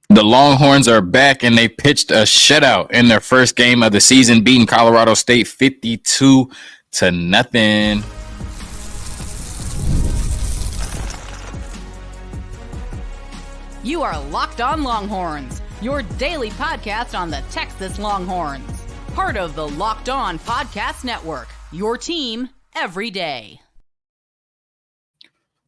The Longhorns are back and they pitched a shutout in their first game of the season, beating Colorado State 52-0. You are Locked On Longhorns, your daily podcast on the Texas Longhorns. Part of the Locked On Podcast Network, your team every day.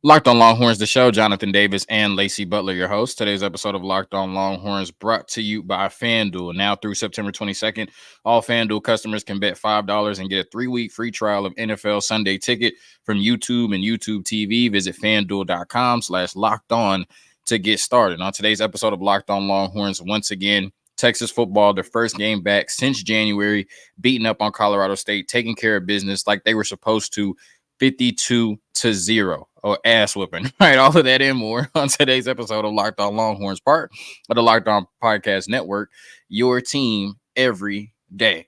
Locked On Longhorns, the show. Jonathan Davis and Lacey Butler, your host. Today's episode of Locked On Longhorns brought to you by FanDuel. Now through September 22nd, all FanDuel customers can bet $5 and get a 3-week free trial of NFL Sunday Ticket from YouTube and YouTube TV. Visit FanDuel.com/LockedOn to get started. On today's episode of Locked On Longhorns, once again, Texas football, their first game back since January, beating up on Colorado State, taking care of business like they were supposed to, 52-0. Ass whipping. Right, all of that and more on today's episode of Locked On Longhorns, part of the Locked On Podcast Network, your team every day.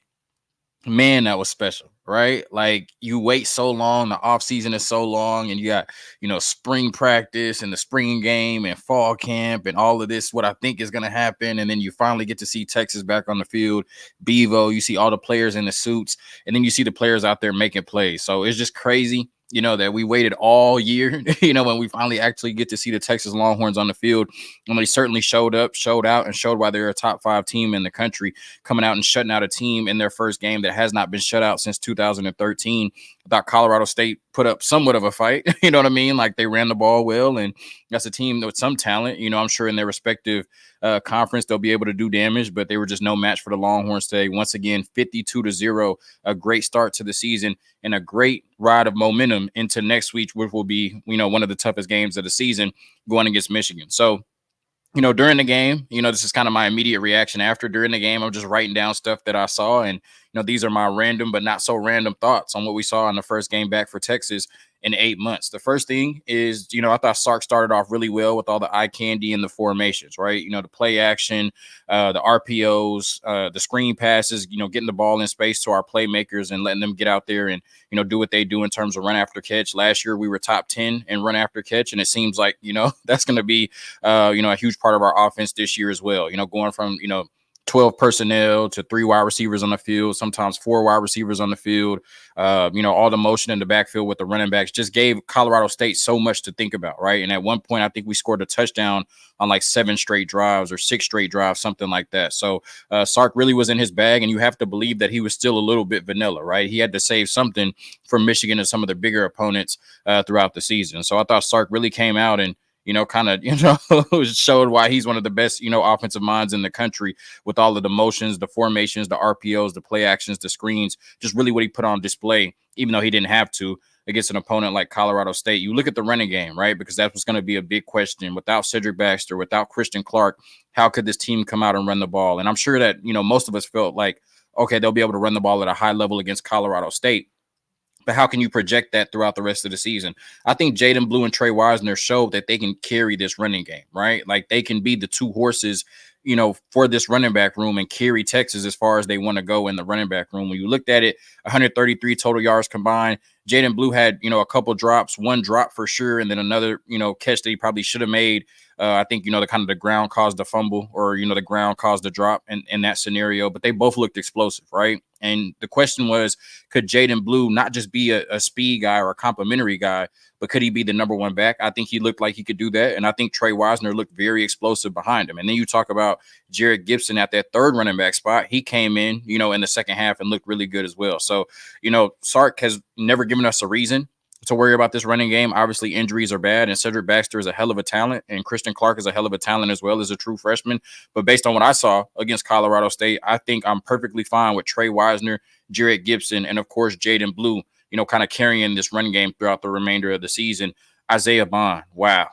Man, that was special, right? Like, you wait so long, the offseason is so long, and you got, spring practice and the spring game and fall camp and all of this, what I think is going to happen. And then you finally get to see Texas back on the field, Bevo, you see all the players in the suits, and then you see the players out there making plays. So it's just crazy, that we waited all year, when we finally actually get to see the Texas Longhorns on the field. And they certainly showed up, showed out, and showed why they're a top 5 team in the country, coming out and shutting out a team in their first game that has not been shut out since 2013. I thought Colorado State put up somewhat of a fight, you know what I mean? Like, they ran the ball well, and that's a team with some talent. I'm sure in their respective conference they'll be able to do damage, but they were just no match for the Longhorns today. Once again, 52-0, a great start to the season and a great ride of momentum into next week, which will be, one of the toughest games of the season, going against Michigan. So, during the game, this is kind of my immediate reaction after. During the game, I'm just writing down stuff that I saw. And, these are my random but not so random thoughts on what we saw in the first game back for Texas in 8 months. The first thing is, I thought Sark started off really well with all the eye candy and the formations, right? The play action, the RPOs, the screen passes, getting the ball in space to our playmakers and letting them get out there and, do what they do in terms of run after catch. Last year, we were top 10 in run after catch. And it seems like, that's going to be, a huge part of our offense this year as well, going from, 12 personnel to 3 wide receivers on the field, sometimes 4 wide receivers on the field. All the motion in the backfield with the running backs just gave Colorado State so much to think about, right? And at one point, I think we scored a touchdown on like 7 straight drives or 6 straight drives, something like that. So Sark really was in his bag, and you have to believe that he was still a little bit vanilla, right? He had to save something from Michigan and some of the bigger opponents throughout the season. So I thought Sark really came out and showed why he's one of the best, offensive minds in the country, with all of the motions, the formations, the RPOs, the play actions, the screens, just really what he put on display, even though he didn't have to against an opponent like Colorado State. You look at the running game, right? Because that's what's going to be a big question. Without Cedric Baxter, without Christian Clark, how could this team come out and run the ball? And I'm sure that, most of us felt like, okay, they'll be able to run the ball at a high level against Colorado State. But how can you project that throughout the rest of the season? I think Jaden Blue and Trey Wisner showed that they can carry this running game, right? Like, they can be the 2 horses, for this running back room and carry Texas as far as they want to go in the running back room. When you looked at it, 133 total yards combined. Jaden Blue had, a couple drops, 1 drop for sure, and then another, catch that he probably should have made. I think, the kind of the ground caused the fumble, or, the ground caused the drop in that scenario. But they both looked explosive, right? And the question was, could Jaden Blue not just be a speed guy or a complimentary guy, but could he be the number 1 back? I think he looked like he could do that. And I think Trey Wisner looked very explosive behind him. And then you talk about Jared Gibson at that 3rd running back spot. He came in, in the second half and looked really good as well. So, Sark has never given us a reason to worry about this running game. Obviously, injuries are bad, and Cedric Baxter is a hell of a talent, and Christian Clark is a hell of a talent as well as a true freshman. But based on what I saw against Colorado State, I think I'm perfectly fine with Trey Wisner, Jared Gibson, and of course, Jaden Blue, kind of carrying this run game throughout the remainder of the season. Isaiah Bond, wow.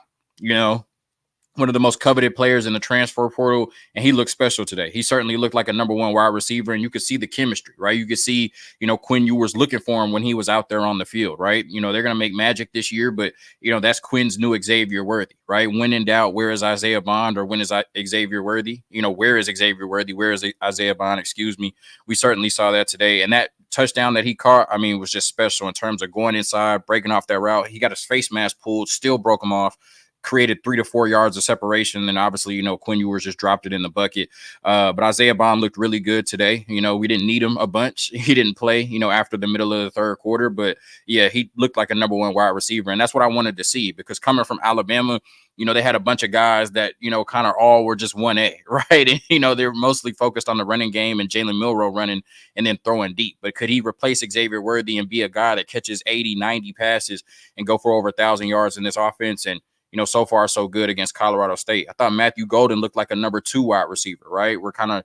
One of the most coveted players in the transfer portal, and he looked special today. He certainly looked like a number 1 wide receiver, and you could see the chemistry, right? You could see, Quinn Ewers looking for him when he was out there on the field, right? They're going to make magic this year, but, that's Quinn's new Xavier Worthy, right? When in doubt, where is Isaiah Bond, or when is Xavier Worthy? Where is Xavier Worthy? Where is Isaiah Bond? Excuse me. We certainly saw that today, and that touchdown that he caught, was just special in terms of going inside, breaking off that route. He got his face mask pulled, still broke him off. created 3 to 4 yards of separation. And then obviously, Quinn Ewers just dropped it in the bucket. But Isaiah Bond looked really good today. We didn't need him a bunch. He didn't play, after the middle of the third quarter. But yeah, he looked like a number one wide receiver. And that's what I wanted to see, because coming from Alabama, they had a bunch of guys that, kind of all were just 1A, right? And, they're mostly focused on the running game and Jalen Milroe running and then throwing deep. But could he replace Xavier Worthy and be a guy that catches 80, 90 passes and go for over 1,000 yards in this offense? And, so far so good against Colorado State. I thought Matthew Golden looked like a number 2 wide receiver, right? We're kind of,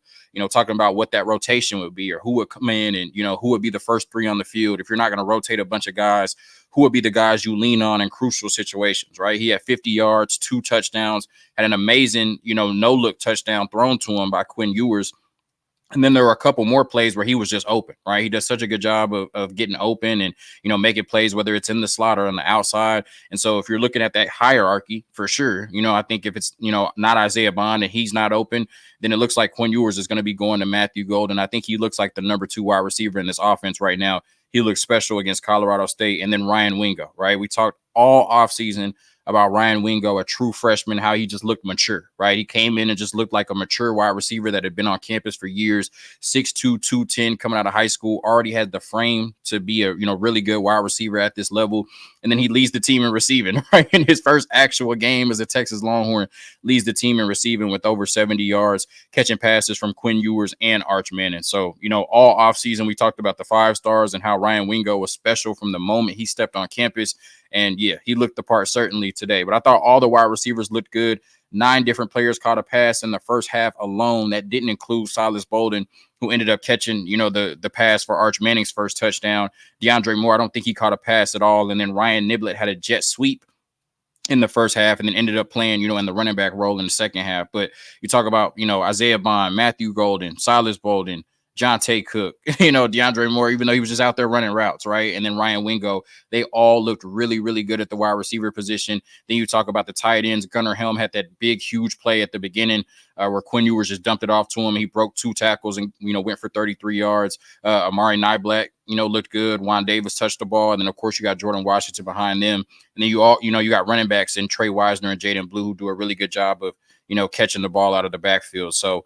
talking about what that rotation would be, or who would come in and, who would be the first 3 on the field. If you're not going to rotate a bunch of guys, who would be the guys you lean on in crucial situations, right? He had 50 yards, 2 touchdowns, had an amazing, no-look touchdown thrown to him by Quinn Ewers. And then there were a couple more plays where he was just open, right? He does such a good job of getting open and, making plays, whether it's in the slot or on the outside. And so if you're looking at that hierarchy, for sure, I think if it's, not Isaiah Bond and he's not open, then it looks like Quinn Ewers is going to be going to Matthew Golden. I think he looks like the number 2 wide receiver in this offense right now. He looks special against Colorado State. And then Ryan Wingo, right? We talked all offseason about Ryan Wingo, a true freshman, how he just looked mature, right? He came in and just looked like a mature wide receiver that had been on campus for years, 6'2", 210, coming out of high school, already had the frame to be a, really good wide receiver at this level. And then he leads the team in receiving, right? In his first actual game as a Texas Longhorn, leads the team in receiving with over 70 yards, catching passes from Quinn Ewers and Arch Manning. So, all offseason, we talked about the 5 stars and how Ryan Wingo was special from the moment he stepped on campus. And yeah, he looked the part certainly today. But I thought all the wide receivers looked good. 9 different players caught a pass in the first half alone. That didn't include Silas Bolden, who ended up catching, the pass for Arch Manning's first touchdown. DeAndre Moore, I don't think he caught a pass at all. And then Ryan Niblett had a jet sweep in the first half and then ended up playing, in the running back role in the second half. But you talk about, Isaiah Bond, Matthew Golden, Silas Bolden, Jonte Cook, DeAndre Moore, even though he was just out there running routes, right? And then Ryan Wingo, they all looked really, really good at the wide receiver position. Then you talk about the tight ends. Gunnar Helm had that big, huge play at the beginning where Quinn Ewers just dumped it off to him. He broke 2 tackles and, went for 33 yards. Amari Nyblack, looked good. Juan Davis touched the ball. And then, of course, you got Jordan Washington behind them. And then you got running backs in Trey Wisner and Jaden Blue, who do a really good job of, catching the ball out of the backfield. So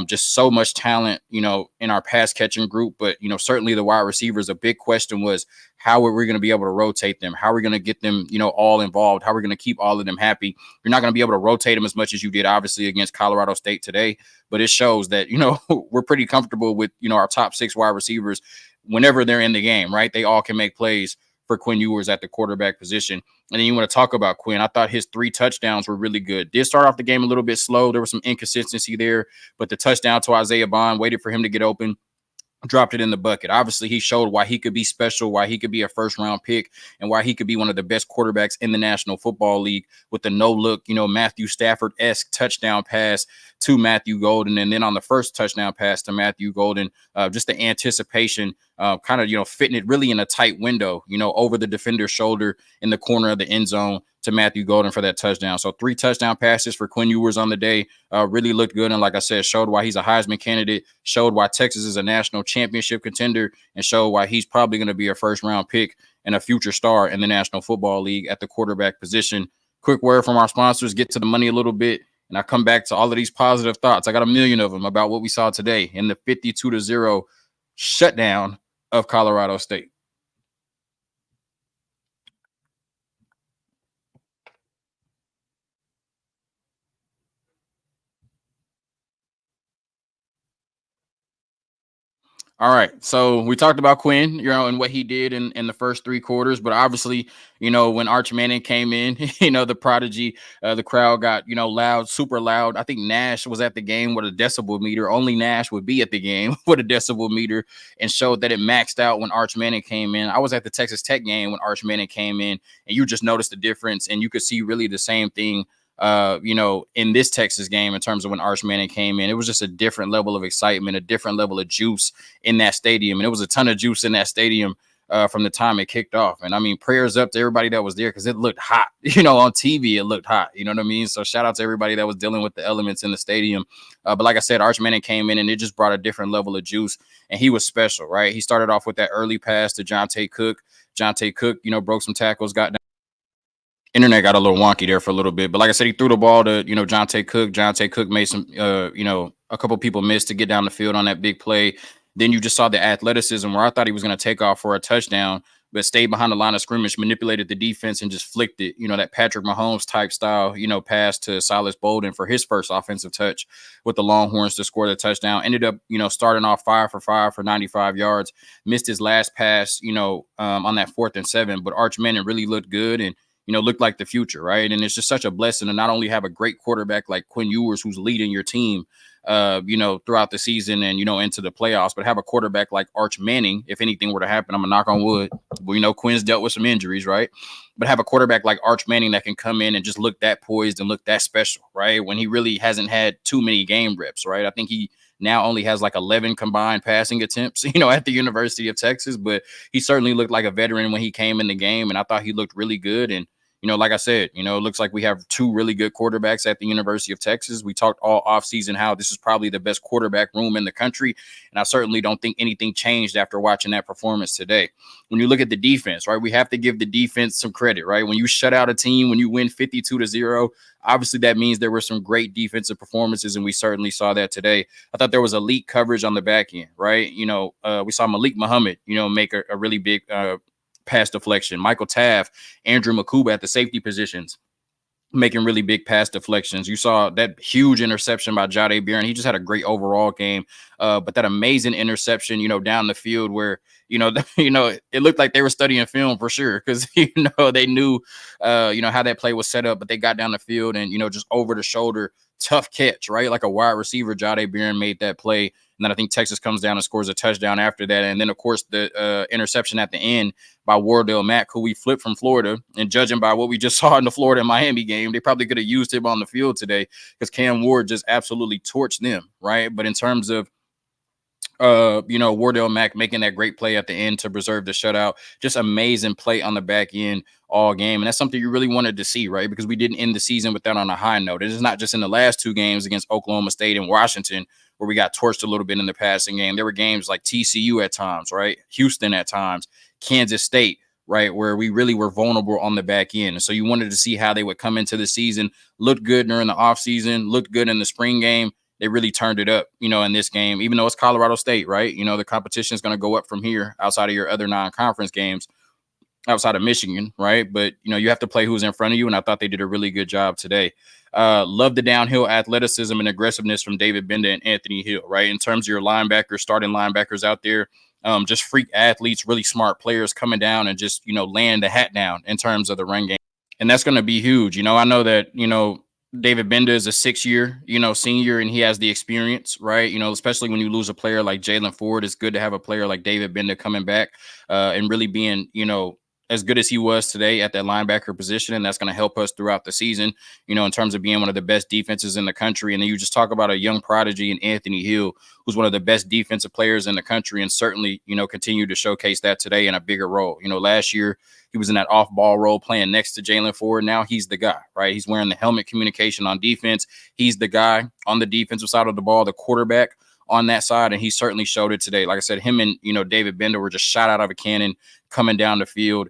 just so much talent, in our pass catching group. But, certainly the wide receivers, a big question was, how are we going to be able to rotate them? How are we going to get them, all involved? How are we going to keep all of them happy? You're not going to be able to rotate them as much as you did, obviously, against Colorado State today. But it shows that, we're pretty comfortable with, our top 6 wide receivers whenever they're in the game, right? They all can make plays for Quinn Ewers at the quarterback position. And then you want to talk about Quinn. I thought his 3 touchdowns were really good. Did start off the game a little bit slow. There was some inconsistency there, but the touchdown to Isaiah Bond, waited for him to get open, dropped it in the bucket. Obviously, he showed why he could be special, why he could be a first-round pick, and why he could be one of the best quarterbacks in the National Football League with the no-look, Matthew Stafford-esque touchdown pass to Matthew Golden. And then on the first touchdown pass to Matthew Golden, just the anticipation, kind of, fitting it really in a tight window, over the defender's shoulder in the corner of the end zone to Matthew Golden for that touchdown. So 3 touchdown passes for Quinn Ewers on the day, really looked good. And like I said, showed why he's a Heisman candidate, showed why Texas is a national championship contender, and showed why he's probably going to be a first-round pick and a future star in the National Football League at the quarterback position. Quick word from our sponsors, get to the money a little bit, and I come back to all of these positive thoughts. I got a million of them about what we saw today in the 52-0 shutdown of Colorado State. All right. So we talked about Quinn, and what he did in the first 3 quarters. But obviously, when Arch Manning came in, the prodigy, the crowd got, loud, super loud. I think Nash was at the game with a decibel meter. Only Nash would be at the game with a decibel meter, and showed that it maxed out when Arch Manning came in. I was at the Texas Tech game when Arch Manning came in, and you just noticed the difference. And you could see really the same thing in this Texas game in terms of when Arch Manning came in. It was just a different level of excitement, a different level of juice in that stadium. And it was a ton of juice in that stadium from the time it kicked off. And I mean, prayers up to everybody that was there, because it looked hot, on TV, it looked hot, you know what I mean? So shout out to everybody that was dealing with the elements in the stadium. But like I said, Arch Manning came in and it just brought a different level of juice, and he was special, right? He started off with that early pass to Jonte Cook. Jonte Cook, broke some tackles, got down. Internet got a little wonky there for a little bit, but like I said, he threw the ball to Jonte Cook. Jonte Cook made some a couple people missed to get down the field on that big play. Then you just saw the athleticism where I thought he was going to take off for a touchdown, but stayed behind the line of scrimmage, manipulated the defense, and just flicked it. That Patrick Mahomes type style, pass to Silas Bolden for his first offensive touch with the Longhorns to score the touchdown. Ended up, starting off 5 for 5 for 95 yards. Missed his last pass, on that 4th and 7, but Arch Manning really looked good and looked like the future, right? And it's just such a blessing to not only have a great quarterback like Quinn Ewers, who's leading your team, throughout the season and, into the playoffs, but have a quarterback like Arch Manning. If anything were to happen, I'm gonna knock on wood. We know Quinn's dealt with some injuries, right? But have a quarterback like Arch Manning that can come in and just look that poised and look that special, right? When he really hasn't had too many game reps, right? I think he now only has like 11 combined passing attempts, at the University of Texas, but he certainly looked like a veteran when he came in the game. And I thought he looked really good. And, like I said, it looks like we have 2 really good quarterbacks at the University of Texas. We talked all offseason how this is probably the best quarterback room in the country. And I certainly don't think anything changed after watching that performance today. When you look at the defense, right, we have to give the defense some credit, right? When you shut out a team, when you win 52-0, obviously that means there were some great defensive performances, and we certainly saw that today. I thought there was elite coverage on the back end, right? We saw Malik Muhammad, make a really big pass deflection. Michael Taft, Andrew Makuba at the safety positions, making really big pass deflections. You saw that huge interception by Jahdae Barron. He just had a great overall game. But that amazing interception, down the field where, it looked like they were studying film for sure because, they knew, how that play was set up, but they got down the field and, just over the shoulder, tough catch, right? Like a wide receiver, Jahdae Barron made that play. And then I think Texas comes down and scores a touchdown after that. And then, of course, the interception at the end by Wardell Mack, who we flipped from Florida. And judging by what we just saw in the Florida and Miami game, they probably could have used him on the field today because Cam Ward just absolutely torched them, right? But in terms of Wardell Mack making that great play at the end to preserve the shutout, just amazing play on the back end all game. And that's something you really wanted to see, right? Because we didn't end the season with that on a high note. It is not just in the last 2 games against Oklahoma State and Washington where we got torched a little bit in the passing game. There were games like TCU at times, right? Houston at times, Kansas State, right, where we really were vulnerable on the back end. So you wanted to see how they would come into the season, looked good during the offseason, looked good in the spring game. They really turned it up, in this game, even though it's Colorado State, right? The competition is going to go up from here outside of your other non-conference games, outside of Michigan, right? But, you have to play who's in front of you, and I thought they did a really good job today. Love the downhill athleticism and aggressiveness from David Benda and Anthony Hill, right? In terms of your linebackers, starting linebackers out there, just freak athletes, really smart players coming down and just, laying the hat down in terms of the run game. And that's going to be huge. I know that, David Benda is a 6-year, senior, and he has the experience, right? Especially when you lose a player like Jalen Ford, it's good to have a player like David Benda coming back and really being, as good as he was today at that linebacker position. And that's going to help us throughout the season, in terms of being one of the best defenses in the country. And then you just talk about a young prodigy in Anthony Hill, who's one of the best defensive players in the country and certainly, continue to showcase that today in a bigger role. Last year he was in that off-ball role playing next to Jalen Ford. Now he's the guy, right? He's wearing the helmet communication on defense. He's the guy on the defensive side of the ball, the quarterback on that side, and he certainly showed it today. Like I said, him and David Benda were just shot out of a cannon coming down the field,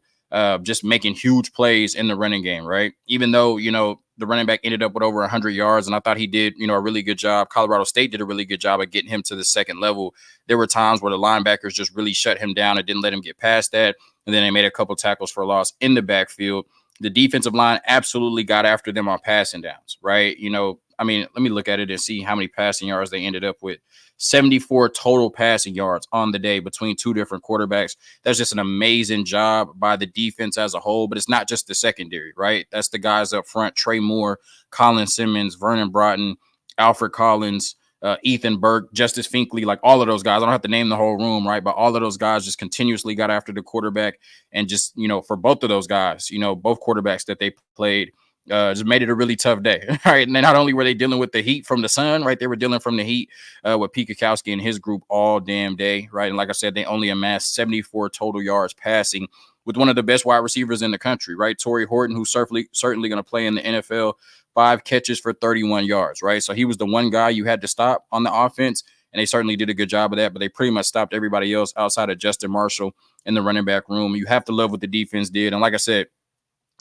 just making huge plays in the running game, right? Even though the running back ended up with over 100 yards, and I thought he did a really good job. Colorado State did a really good job of getting him to the second level. There were times where the linebackers just really shut him down and didn't let him get past that, and then they made a couple tackles for loss in the backfield. The defensive line absolutely got after them on passing downs, right? Let me look at it and see how many passing yards they ended up with. 74 total passing yards on the day between 2 different quarterbacks. That's just an amazing job by the defense as a whole, but it's not just the secondary, right? That's the guys up front, Trey Moore, Colin Simmons, Vernon Broughton, Alfred Collins, Ethan Burke, Justice Finkley, like all of those guys. I don't have to name the whole room, right? But all of those guys just continuously got after the quarterback. And just, for both of those guys, both quarterbacks that they played, just made it a really tough day. All right. And then not only were they dealing with the heat from the sun, right? They were dealing from the heat with Pete Kwiatkowski and his group all damn day, right? And like I said, they only amassed 74 total yards passing with one of the best wide receivers in the country, right? Torrey Horton, who's certainly going to play in the NFL, 5 catches for 31 yards, right? So he was the one guy you had to stop on the offense, and they certainly did a good job of that, but they pretty much stopped everybody else outside of Justin Marshall in the running back room. You have to love what the defense did. And like I said,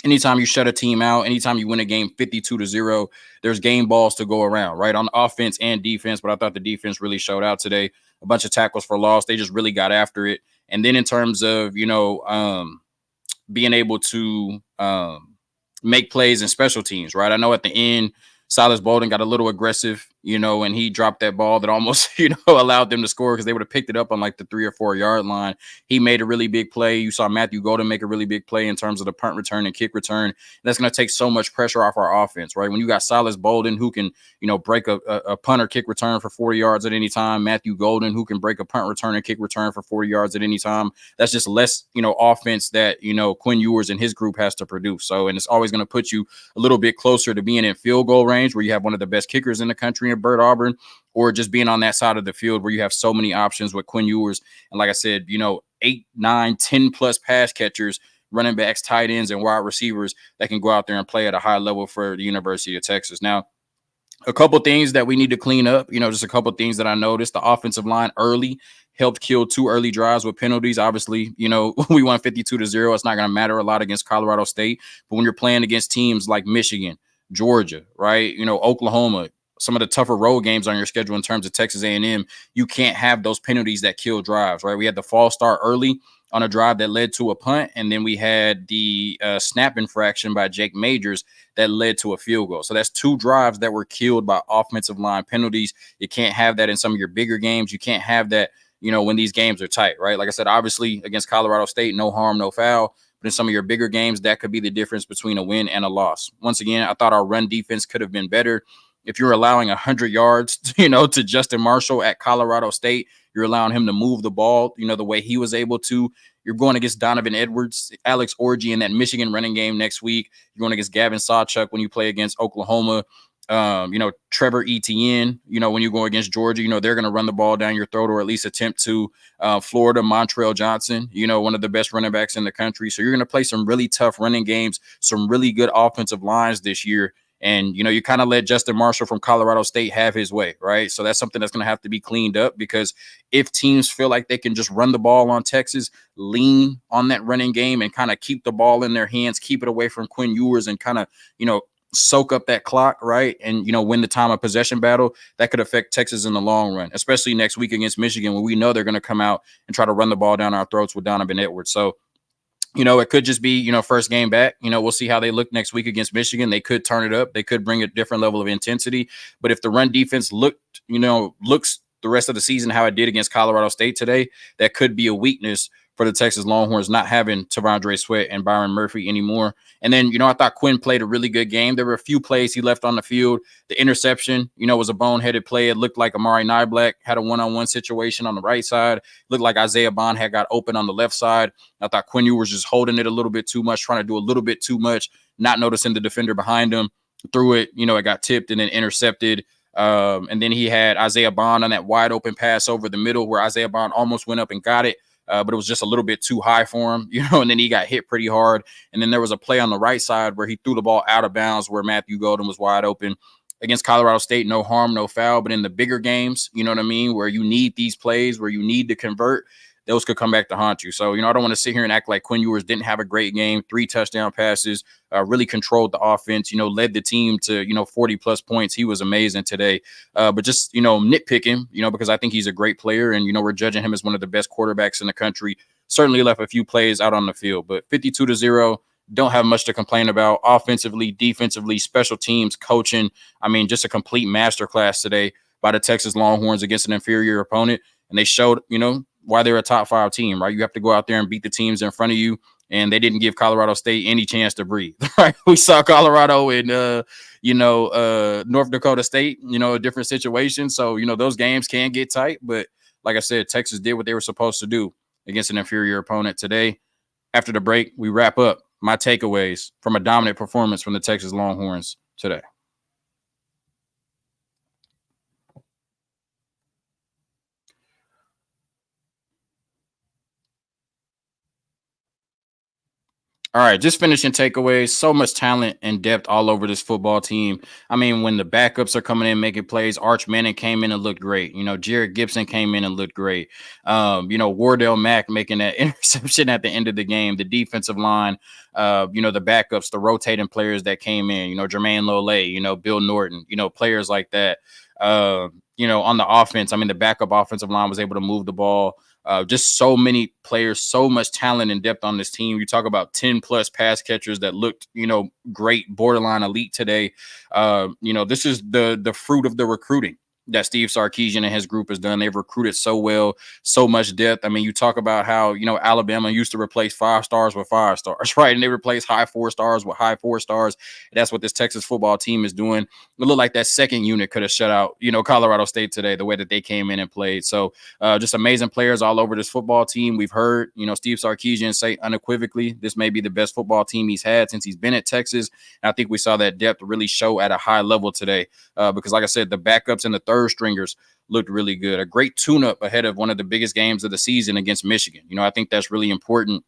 anytime you shut a team out, anytime you win a game 52-0, there's game balls to go around, right? On offense and defense. But I thought the defense really showed out today. A bunch of tackles for loss. They just really got after it. And then in terms of, being able to make plays in special teams, right? I know at the end, Silas Bolden got a little aggressive, and he dropped that ball that almost, allowed them to score because they would have picked it up on like the 3 or 4 yard line. He made a really big play. You saw Matthew Golden make a really big play in terms of the punt return and kick return. That's going to take so much pressure off our offense, right? When you got Silas Bolden who can, break a punt or kick return for 40 yards at any time, Matthew Golden who can break a punt return and kick return for 40 yards at any time, that's just less, offense that, Quinn Ewers and his group has to produce. So, and it's always going to put you a little bit closer to being in field goal range where you have one of the best kickers in the country in Bert Auburn, or just being on that side of the field where you have so many options with Quinn Ewers. And like I said, 8, 9, 10 plus pass catchers, running backs, tight ends, and wide receivers that can go out there and play at a high level for the University of Texas. Now, a couple things that we need to clean up, just a couple things that I noticed. The offensive line early helped kill 2 early drives with penalties. Obviously, we won 52-0. It's not going to matter a lot against Colorado State. But when you're playing against teams like Michigan, Georgia, right, Oklahoma, some of the tougher road games on your schedule in terms of Texas A&M, you can't have those penalties that kill drives, right? We had the false start early on a drive that led to a punt, and then we had the snap infraction by Jake Majors that led to a field goal. So that's 2 drives that were killed by offensive line penalties. You can't have that in some of your bigger games. You can't have that, when these games are tight, right? Like I said, obviously against Colorado State, no harm, no foul. But in some of your bigger games, that could be the difference between a win and a loss. Once again, I thought our run defense could have been better. If you're allowing 100 yards, to Justin Marshall at Colorado State, you're allowing him to move the ball, the way he was able to. You're going against Donovan Edwards, Alex Orji in that Michigan running game next week. You're going against Gavin Sawchuk when you play against Oklahoma. Trevor Etienne, when you go against Georgia, they're going to run the ball down your throat or at least attempt to. Florida, Montrell Johnson, one of the best running backs in the country. So you're going to play some really tough running games, some really good offensive lines this year. And, you kind of let Justin Marshall from Colorado State have his way, right? So that's something that's going to have to be cleaned up because if teams feel like they can just run the ball on Texas, lean on that running game and kind of keep the ball in their hands, keep it away from Quinn Ewers and kind of, soak up that clock, right? And, win the time of possession battle, that could affect Texas in the long run, especially next week against Michigan when we know they're going to come out and try to run the ball down our throats with Donovan Edwards. So, it could just be, first game back. We'll see how they look next week against Michigan. They could turn it up. They could bring a different level of intensity. But if the run defense looks the rest of the season how it did against Colorado State today, that could be a weakness for the Texas Longhorns not having Tavondre Sweat and Byron Murphy anymore. And then, I thought Quinn played a really good game. There were a few plays he left on the field. The interception, was a boneheaded play. It looked like Amari Niblack had a one-on-one situation on the right side. It looked like Isaiah Bond had got open on the left side. I thought Quinn Ewers was just holding it a little bit too much, trying to do a little bit too much, not noticing the defender behind him. Threw it, it got tipped and then intercepted. And then he had Isaiah Bond on that wide open pass over the middle where Isaiah Bond almost went up and got it. But it was just a little bit too high for him, and then he got hit pretty hard. And then there was a play on the right side where he threw the ball out of bounds where Matthew Golden was wide open. Against Colorado State, no harm, no foul. But in the bigger games, where you need these plays, where you need to convert, those could come back to haunt you. So, I don't want to sit here and act like Quinn Ewers didn't have a great game. 3 touchdown passes, really controlled the offense, led the team to, 40-plus points. He was amazing today. But just, nitpicking, because I think he's a great player. And, we're judging him as one of the best quarterbacks in the country. Certainly left a few plays out on the field. But 52-0, don't have much to complain about. Offensively, defensively, special teams, coaching. I mean, just a complete masterclass today by the Texas Longhorns against an inferior opponent. And they showed, why they're a top 5 team, right? You have to go out there and beat the teams in front of you. And they didn't give Colorado State any chance to breathe, right? We saw Colorado in, North Dakota State, a different situation. So, those games can get tight. But like I said, Texas did what they were supposed to do against an inferior opponent today. After the break, we wrap up my takeaways from a dominant performance from the Texas Longhorns today. All right, just finishing takeaways. So much talent and depth all over this football team. I mean, when the backups are coming in making plays, Arch Manning came in and looked great. Jared Gibson came in and looked great. Wardell Mack making that interception at the end of the game. The defensive line, the backups, the rotating players that came in. Jermaine Lole, Bill Norton. Players like that. On the offense, I mean, the backup offensive line was able to move the ball. Just so many players, so much talent and depth on this team. You talk about 10 plus pass catchers that looked, great, borderline elite today. This is the fruit of the recruiting that Steve Sarkisian and his group has done. They've recruited so well, so much depth. I mean, you talk about how, Alabama used to replace 5 stars with 5 stars, right? And they replace high 4 stars with high 4 stars. And that's what this Texas football team is doing. It looked like that second unit could have shut out, Colorado State today, the way that they came in and played. So just amazing players all over this football team. We've heard, Steve Sarkisian say unequivocally, this may be the best football team he's had since he's been at Texas. And I think we saw that depth really show at a high level today because, like I said, the backups and the third stringers looked really good. A great tune-up ahead of one of the biggest games of the season against Michigan. I think that's really important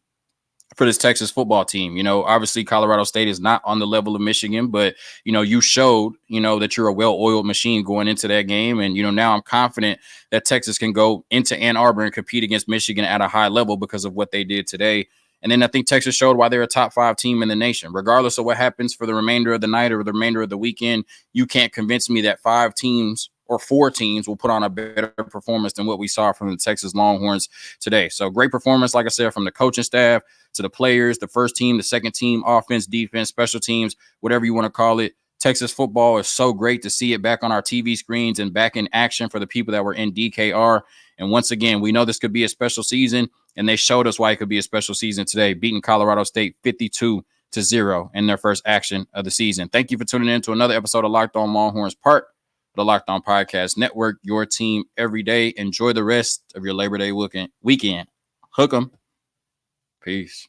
for this Texas football team. Obviously Colorado State is not on the level of Michigan, but, you showed, that you're a well-oiled machine going into that game. And, now I'm confident that Texas can go into Ann Arbor and compete against Michigan at a high level because of what they did today. And then I think Texas showed why they're a top 5 team in the nation. Regardless of what happens for the remainder of the night or the remainder of the weekend, you can't convince me that 5 teams or 4 teams will put on a better performance than what we saw from the Texas Longhorns today. So great performance, like I said, from the coaching staff to the players, the first team, the second team, offense, defense, special teams, whatever you want to call it. Texas football is so great to see it back on our TV screens and back in action for the people that were in DKR. And once again, we know this could be a special season, and they showed us why it could be a special season today, beating Colorado State 52-0 in their first action of the season. Thank you for tuning in to another episode of Locked On Longhorns, part of the Locked On Podcast Network, your team every day. Enjoy the rest of your Labor Day weekend. Hook 'em. Peace.